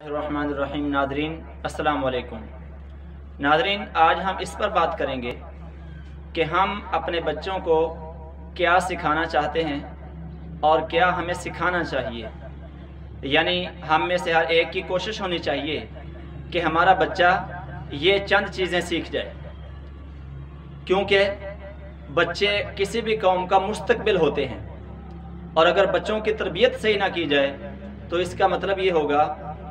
रहमानिर्रहीम। Nadreen अस्सलाम वालेकुम। Nadreen, आज हम इस पर बात करेंगे कि हम अपने बच्चों को क्या सिखाना चाहते हैं और क्या हमें सिखाना चाहिए। यानी हम में से हर एक की कोशिश होनी चाहिए कि हमारा बच्चा ये चंद चीज़ें सीख जाए, क्योंकि बच्चे किसी भी कौम का मुस्तकबिल होते हैं और अगर बच्चों की तरबियत सही ना की जाए तो इसका मतलब ये होगा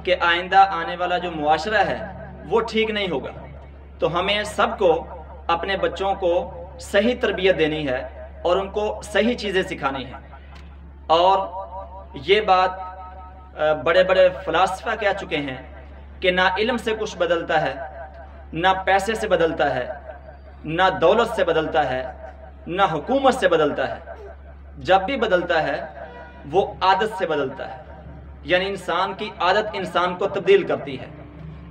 कि आइंदा आने वाला जो मुआशरा है वो ठीक नहीं होगा। तो हमें सबको अपने बच्चों को सही तरबियत देनी है और उनको सही चीज़ें सिखानी है। और ये बात बड़े बड़े फ़लसफ़ा कह चुके हैं कि ना इल्म से कुछ बदलता है, ना पैसे से बदलता है, ना दौलत से बदलता है, ना हुकूमत से बदलता है। जब भी बदलता है वो आदत से बदलता है। यानी इंसान की आदत इंसान को तब्दील करती है।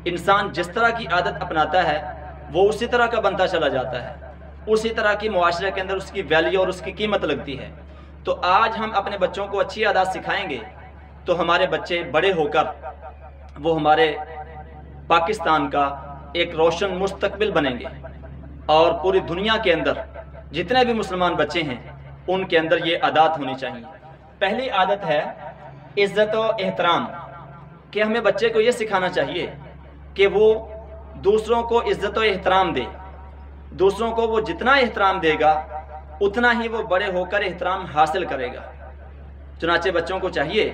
इंसान जिस तरह की आदत अपनाता है वो उसी तरह का बनता चला जाता है, उसी तरह की मुआशरे के अंदर उसकी वैल्यू और उसकी कीमत लगती है। तो आज हम अपने बच्चों को अच्छी आदत सिखाएंगे तो हमारे बच्चे बड़े होकर वो हमारे पाकिस्तान का एक रोशन मुस्तकबिल बनेंगे और पूरी दुनिया के अंदर जितने भी मुसलमान बच्चे हैं उनके अंदर ये आदत होनी चाहिए। पहली आदत है इज़्ज़त और एहतराम, कि हमें बच्चे को ये सिखाना चाहिए कि वो दूसरों को इज़्ज़त और एहतराम दे। दूसरों को वो जितना एहतराम देगा उतना ही वो बड़े होकर एहतराम हासिल करेगा। चुनाचे बच्चों को चाहिए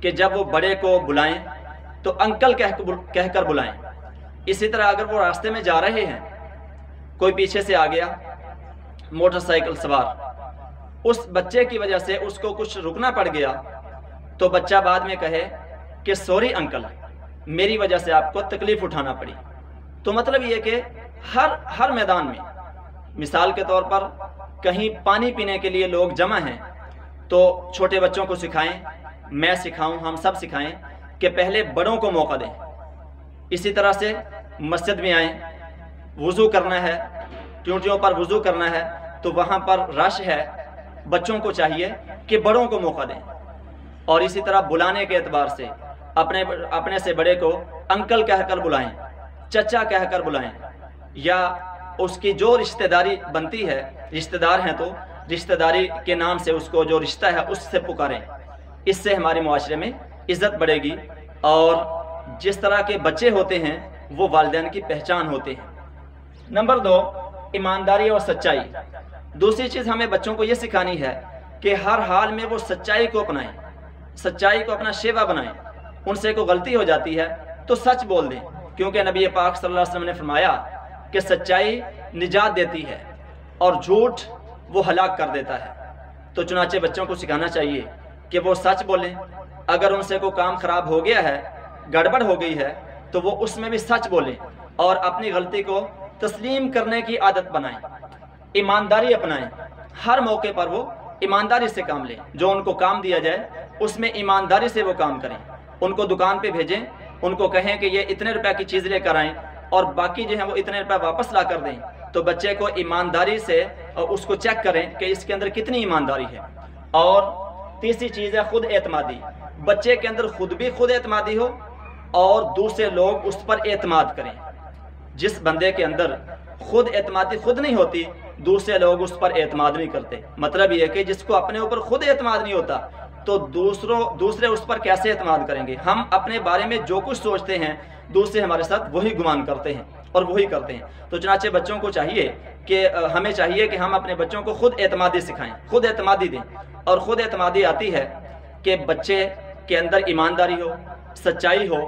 कि जब वो बड़े को बुलाएं तो अंकल कहकर बुलाएं। इसी तरह अगर वो रास्ते में जा रहे हैं, कोई पीछे से आ गया मोटरसाइकिल सवार, उस बच्चे की वजह से उसको कुछ रुकना पड़ गया तो बच्चा बाद में कहे कि सॉरी अंकल, मेरी वजह से आपको तकलीफ उठाना पड़ी। तो मतलब ये कि हर मैदान में, मिसाल के तौर पर कहीं पानी पीने के लिए लोग जमा हैं तो छोटे बच्चों को सिखाएं, मैं सिखाऊं, हम सब सिखाएं कि पहले बड़ों को मौका दें। इसी तरह से मस्जिद में आएँ, वुज़ू करना है, ट्यूटियों पर वुज़ू करना है तो वहाँ पर रश है, बच्चों को चाहिए कि बड़ों को मौका दें। और इसी तरह बुलाने के एतबार से अपने से बड़े को अंकल कहकर बुलाएं, चचा कहकर बुलाएं, या उसकी जो रिश्तेदारी बनती है, रिश्तेदार हैं तो रिश्तेदारी के नाम से उसको जो रिश्ता है उससे पुकारें। इससे हमारे मुआशरे में इज़्ज़त बढ़ेगी और जिस तरह के बच्चे होते हैं वो वालिदैन की पहचान होते हैं। नंबर 2, ईमानदारी और सच्चाई। दूसरी चीज़ हमें बच्चों को ये सिखानी है कि हर हाल में वो सच्चाई को अपनाएं, सच्चाई को अपना शेवा बनाएं। उनसे कोई गलती हो जाती है तो सच बोल दें, क्योंकि नबी पाक सल्लल्लाहु अलैहि वसल्लम ने फरमाया कि सच्चाई निजात देती है और झूठ वो हलाक कर देता है। तो चुनाचे बच्चों को सिखाना चाहिए कि वो सच बोलें। अगर उनसे कोई काम खराब हो गया है, गड़बड़ हो गई है, तो वो उसमें भी सच बोलें और अपनी गलती को तस्लीम करने की आदत बनाएं। ईमानदारी अपनाएं, हर मौके पर वो ईमानदारी से काम लें। जो उनको काम दिया जाए उसमें ईमानदारी से वो काम करें। उनको दुकान पे भेजें, उनको कहें कि ये इतने रुपए की चीज़ लेकर आएँ और बाकी जो है वो इतने रुपए वापस ला कर दें। तो बच्चे को ईमानदारी से उसको चेक करें कि इसके अंदर कितनी ईमानदारी है। और तीसरी चीज़ है खुद एतमादी। बच्चे के अंदर खुद भी खुद एतमादी हो और दूसरे लोग उस पर एतमाद करें। जिस बंदे के अंदर खुद एतमादी खुद नहीं होती, दूसरे लोग उस पर एतमाद नहीं करते। मतलब ये कि जिसको अपने ऊपर खुद एतमाद नहीं होता तो दूसरे उस पर कैसे एतमाद करेंगे। हम अपने बारे में जो कुछ सोचते हैं दूसरे हमारे साथ वही गुमान करते हैं और वही करते हैं। तो चुनाचे बच्चों को चाहिए कि हमें चाहिए कि हम अपने बच्चों को खुद एतमादी सिखाएं, खुद एतमादी दें। और खुद एतमादी आती है कि बच्चे के अंदर ईमानदारी हो, सच्चाई हो,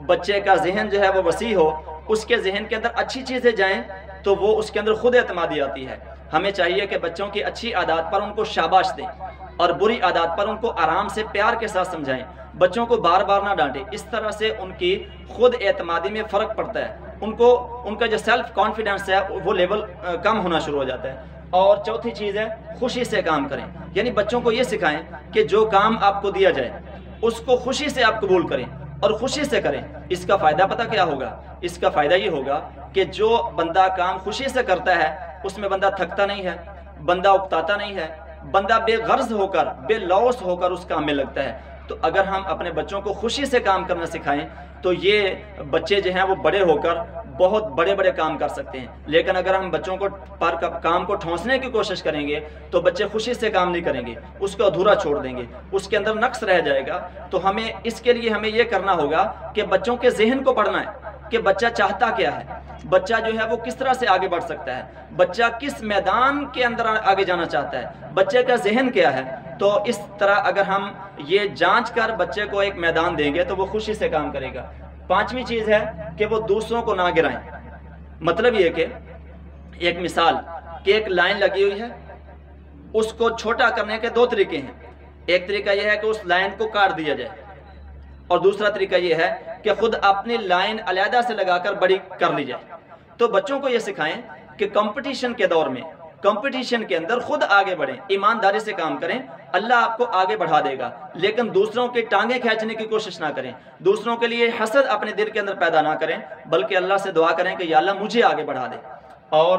बच्चे का जहन जो है वो वसी हो, उसके जहन के अंदर अच्छी चीज़ें जाएं तो वो उसके अंदर खुद एतमादी आती है। हमें चाहिए कि बच्चों की अच्छी आदत पर उनको शाबाश दें और बुरी आदत पर उनको आराम से प्यार के साथ समझाएं। बच्चों को बार बार ना डांटें। इस तरह से उनकी खुद एतमादी में फ़र्क पड़ता है। उनका जो सेल्फ कॉन्फिडेंस है वो लेवल कम होना शुरू हो जाता है। और चौथी चीज़ है खुशी से काम करें। यानी बच्चों को ये सिखाएं कि जो काम आपको दिया जाए उसको खुशी से आप कबूल करें और खुशी से करें। इसका फ़ायदा पता क्या होगा? इसका फ़ायदा ये होगा कि जो बंदा काम खुशी से करता है उसमें बंदा थकता नहीं है, बंदा उकताता नहीं है, बंदा बेगर्ज होकर बेलौस होकर उस काम में लगता है। تو اگر ہم اپنے بچوں کو خوشی سے کام کرنا سکھائیں تو یہ بچے جو ہیں وہ بڑے ہو کر بہت بڑے بڑے کام کر سکتے ہیں. لیکن اگر ہم بچوں کو کام کو ٹھونسنے کی کوشش کریں گے تو بچے خوشی سے کام نہیں کریں گے, اس کو ادھورا چھوڑ دیں گے, اس کے اندر نقص رہ جائے گا. تو ہمیں اس کے لیے ہمیں یہ کرنا ہوگا کہ بچوں کے ذہن کو پڑھنا ہے کہ بچہ چاہتا کیا ہے, بچہ جو ہے وہ کس طرح سے آگے بڑھ سکتا ہے, بچہ کس میدان کے اندر آگے جانا چاہتا ہے, بچے کا ذہن کیا ہے. تو اس طرح اگر ہم یہ جانچ کر بچے کو ایک میدان دیں گے تو وہ خوشی سے کام کرے گا. پانچویں چیز ہے کہ وہ دوسروں کو نہ گرائیں. مطلب یہ کہ ایک مثال کہ ایک لائن لگی ہوئی ہے, اس کو چھوٹا کرنے کے دو طریقے ہیں. ایک طریقہ یہ ہے کہ اس لائن کو کاٹ دیا جائے, اور دوسرا طریقہ یہ ہے کہ خود اپنی لائن علیحدہ سے لگا کر بڑی کر لی جائے. تو بچوں کو یہ سکھائیں کہ کمپٹیشن کے دور میں, کمپٹیشن کے اندر خود آگے بڑھیں, ایمانداری سے کام کریں, اللہ آپ کو آگے بڑھا دے گا. لیکن دوسروں کی ٹانگیں کھینچنے کی کوشش نہ کریں, دوسروں کے لیے حسد اپنے دل کے اندر پیدا نہ کریں, بلکہ اللہ سے دعا کریں کہ یا اللہ مجھے آگے بڑھا دے. اور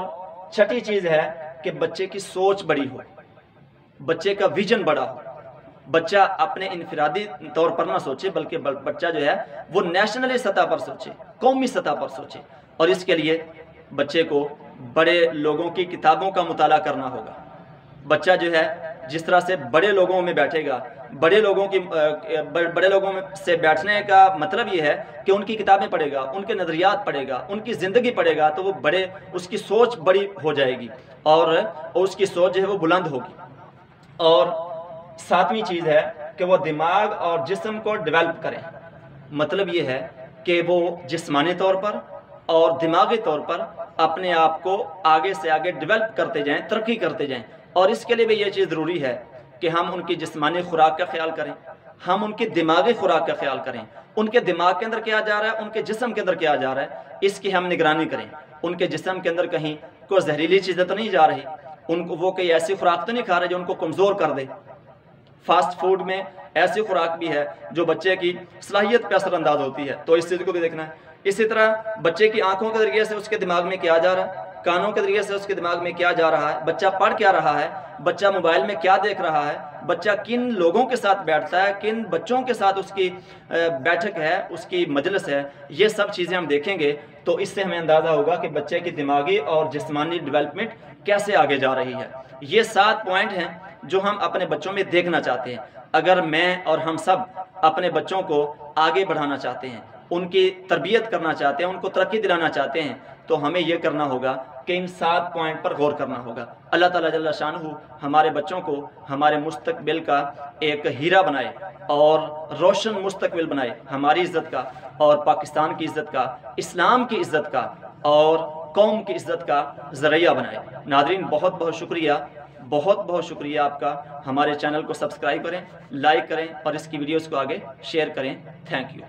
چھٹی چیز ہے کہ بچے کی سوچ بڑی ہو, بچے کا ویژن بڑا ہو. بچہ اپنے انفرادی طور پر نہ سوچے, بلکہ بچہ جو ہے وہ نیشنلی سطح پر سوچے, قومی سطح پر سوچے. اور اس کے لیے بچے کو بڑے لوگوں کی کتابوں کا مطالعہ کرنا ہوگا. بچہ جو ہے جس طرح سے بڑے لوگوں میں بیٹھے گا, بڑے لوگوں میں سے بیٹھنے کا مطلب یہ ہے کہ ان کی کتابیں پڑھے گا, ان کے نظریات پڑھے گا, ان کی زندگی پڑھے گا, تو وہ اس کی سوچ بڑی ہو جائے گی اور اس کی سوچ جو ہے وہ بلند ہوگی. اور ساتویں چیز ہے کہ وہ دماغ اور جسم کو ڈیولپ کریں. مطلب یہ ہے کہ وہ جسمانی طور پر اور دماغی طور پر اپنے آپ کو آگے سے آگے ڈیولپ کرتے جائیں, ترقی کرتے جائیں. اور اس کے لیے بھی یہ چیز ضروری ہے کہ ہم ان کی جسمانی خوراک کا خیال کریں, ہم ان کی دماغی خوراک کا خیال کریں. ان کے دماغ کے اندر کیا جا رہا ہے, ان کے جسم کے اندر کیا جا رہا ہے, اس کی ہم نگرانی کریں. ان کے جسم کے اندر کہیں کوئی زہریلی چیزیں تو نہیں جا رہی, ان کو وہ کوئی ایسی خوراک تو نہیں کھا رہے جو ان کو کمزور کر دے. فاسٹ فوڈ میں ایسی خوراک بھی ہے جو بچے کی صلاحیت پہ اثر انداز ہوتی ہے, تو اس چیز کو بھی دیکھنا ہے. اسی طرح بچے کی آنکھوں کے ذریعے سے اس کے دماغ میں کیا جا رہا ہے, کانوں کے ذریعے سے اس کے دماغ میں کیا جا رہا ہے, بچہ پڑھ کیا رہا ہے, بچہ موبائل میں کیا دیکھ رہا ہے, بچہ کن لوگوں کے ساتھ بیٹھتا ہے, کن بچوں کے ساتھ اس کی بیٹھک ہے, اس کی مجلس ہے. یہ سب چیزیں ہم دیکھیں گے تو اس سے ہمیں اندازہ ہوگا کہ بچے کی دماغی اور جسمانی ڈیولپمنٹ کیسے آگے جا رہی ہے. یہ 7 پوائنٹ ہیں جو ہم اپنے بچوں میں دیکھنا چاہتے ہیں. اگر میں اور ہم سب اپنے بچوں کو آگے بڑھانا چاہتے ہیں, ان کی تربیت کرنا چاہتے ہیں, ان کو ترقی دلانا چاہتے ہیں, تو ہمیں یہ کرنا ہوگا کہ ان 7 پوائنٹ پر غور کرنا ہوگا. اللہ تعالیٰ جل شانہ ہمارے بچوں کو ہمارے مستقبل کا ایک ہیرا بنائے اور روشن مستقبل بنائے, ہماری عزت کا اور پاکستان کی عزت کا, اسلام کی عزت کا اور قوم کی عزت کا ذریعہ بنائے. ناظرین بہت بہت شکریہ, بہت بہت شکریہ آپ کا. ہمارے چینل کو سبسکرائب کریں, لائک کریں اور اس کی ویڈیوز کو آگے شیئر کریں. Thank you.